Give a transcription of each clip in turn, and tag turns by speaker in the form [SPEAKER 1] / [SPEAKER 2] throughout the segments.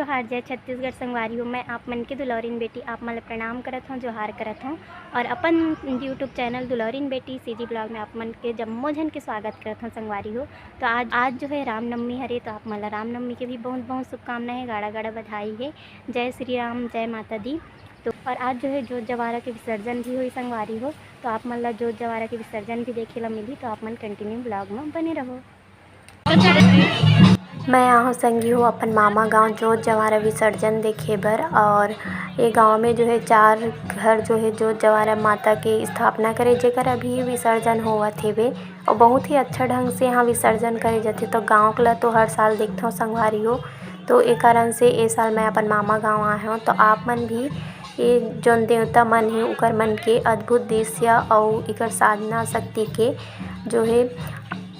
[SPEAKER 1] जोहार जय छत्तीसगढ़ संगवारी हूँ। मैं आप मन के दुलौरिन बेटी आप मन प्रणाम करत हूँ, जोहार करत हूँ। और अपन यूट्यूब चैनल दुलौरिन बेटी सीजी ब्लॉग में आप मन के जम्मो जन के स्वागत करत हूँ संगवारी हो। तो आज जो है रामनवमी हरे, तो आप मन रामनवमी के भी बहुत बहुत शुभकामनाएं, गाड़ा गाड़ा बधाई है। जय श्री राम, जय माता दी। तो और आज जो है जोत जवारा के विसर्जन भी हुई संगवारी हो, तो आप मन ला जोत जवारा के विसर्जन भी देखे ला मिली। तो आप मन कंटिन्यू ब्लॉग में बने रहो। मैं यहाँ संगी हूँ अपन मामा गांव जोत जवारा विसर्जन देखे बर। और ये गांव में जो है 4 घर जो है जोत जवारा माता के स्थापना करे, जेकर अभी विसर्जन होवत हेवे। और बहुत ही अच्छा ढंग से यहाँ विसर्जन करे जाथे। तो गाँव ला तो हर साल देखते हो संगवारी हो। तो एक कारण से ए साल मैं अपन मामा गाँव आए हूँ। तो आप मन भी ये जौन देवता मन है उकर मन के अद्भुत दृश्य और इकर साधना शक्ति के जो है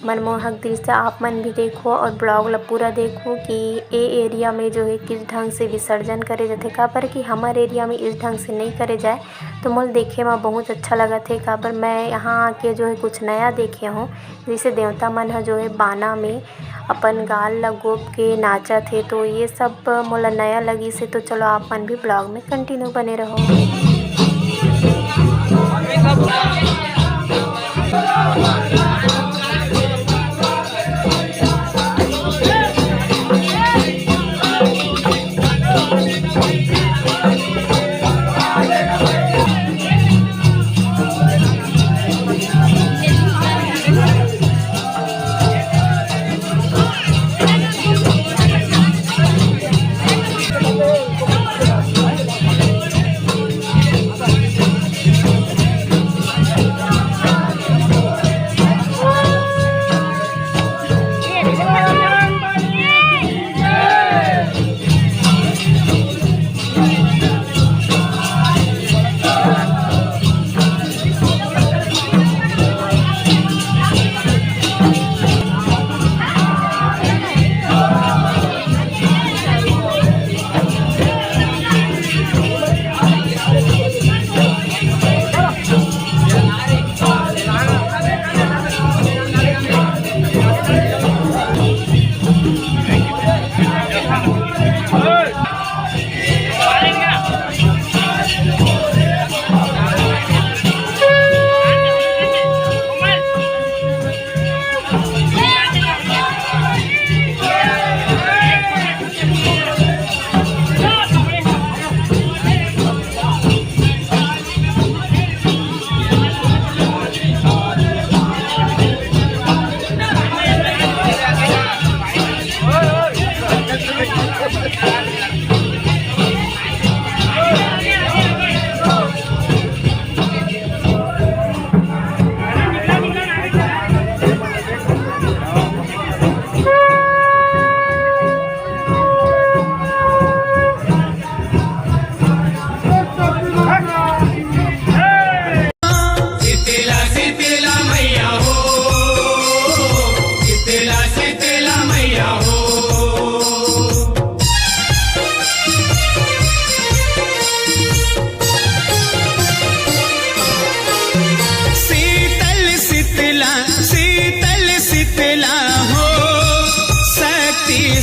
[SPEAKER 1] मनमोहक दृश्य आप मन भी देखो और ब्लॉग ला पूरा देखो कि ए एरिया में जो है किस ढंग से विसर्जन करे जाथे। काबर कि हमारे एरिया में इस ढंग से नहीं करे जाए, तो मोल देखे में बहुत अच्छा लगा थे। काबर मैं यहाँ आके जो है कुछ नया देखे हूँ, जैसे देवता मन है जो है बाना में अपन गाल ला गोप के नाचा थे। तो ये सब मोला नया लगी से। तो चलो आप मन भी ब्लॉग में कंटिन्यू बने रहो।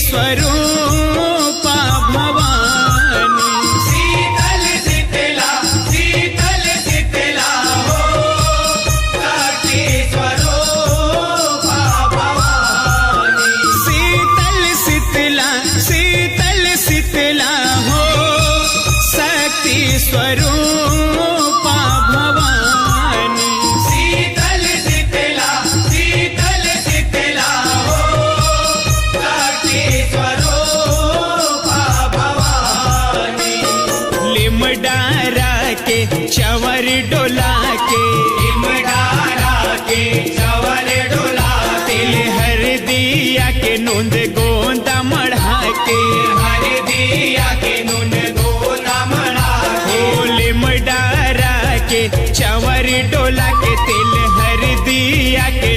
[SPEAKER 2] स्वरूपा भवानी शीतल शीतला शीतल शीतला हो शक्ति स्वरूपा भवानी शीतल शीतला शीतल शीतला हो शक्ति स्वरूपा भवानी शीतल शीतला शीतल शीतला हो चवर डोला के लिमडारा के चवर डोला तिल हर दिया के नूंद गोंदा मढ़ा के हर दिया के नूंद गोंदा मढ़ा के लिमडारा के चवर डोला के तिल हर दिया के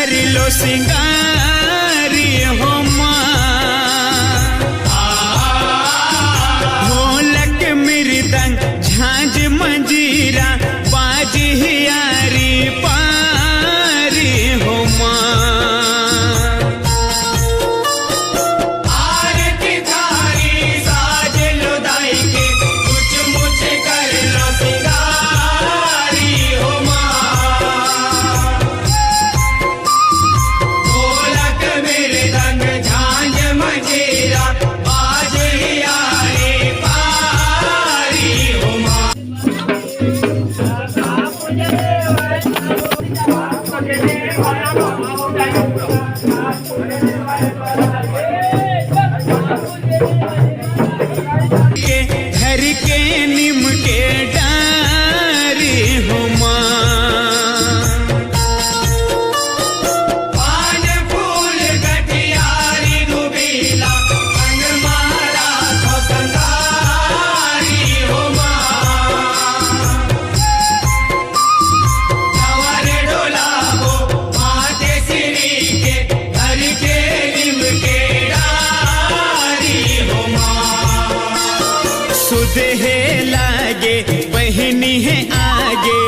[SPEAKER 2] कर लो सिंगारी हो माँ। ढोलक मृदंग झांझ मंजीरा बाज हियारी पारी हो माँ। आरती थारी साज लो दाई के कुछ मुझ कर लो सिंगारी हो माँ। ढोलक मृदंग झांझ मंजीरा बाज हियारी पारी हो माँ। के घर के निम के डारी हो माँ। पान फूल गठियारी दुबीला अंग मारा तो संगारी हो माँ। चवर डोला हो माथे सिरी के घर के निम के डारी हो माँ। सुध है लागे बहनी है आगे।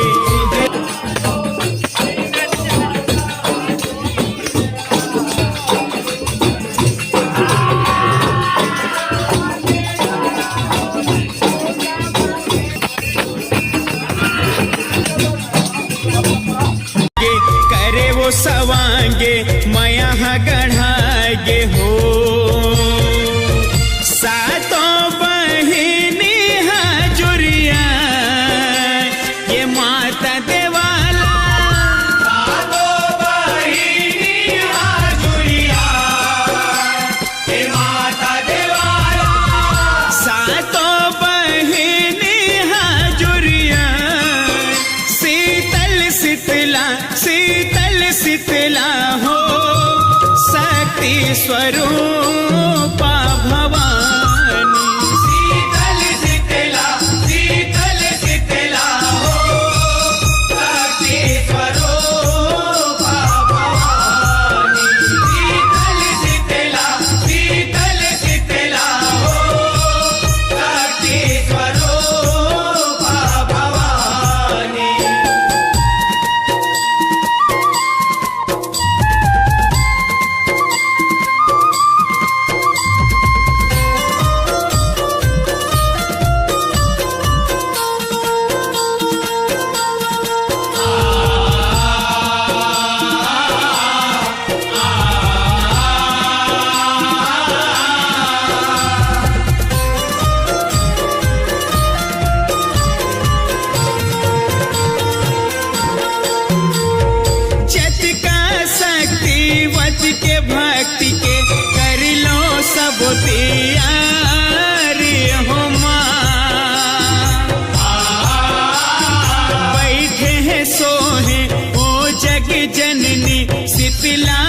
[SPEAKER 2] करे वो सवांगे मैं यहाँ गढ़ागे हो। सातों बहिनी हाजुरिया ये माता देवाला। सातों बहिनी हाजुरिया ये माता देवाला। सातों बहिनी हाजुरिया शीतल शीतला शीतल शीतला हो शक्ति स्वरूपा भवानी। शीतल शीतला शीतल शीतला हो शक्ति स्वरूपा भवानी। शीतल शीतला शीतल शीतला हो शक्ति स्वरूपा भवानी। चत का शक्ति वत के भक्ति के कर लो सब तैयारी हो माँ। बैठे हैं सोहे ओ जग जननी शीतला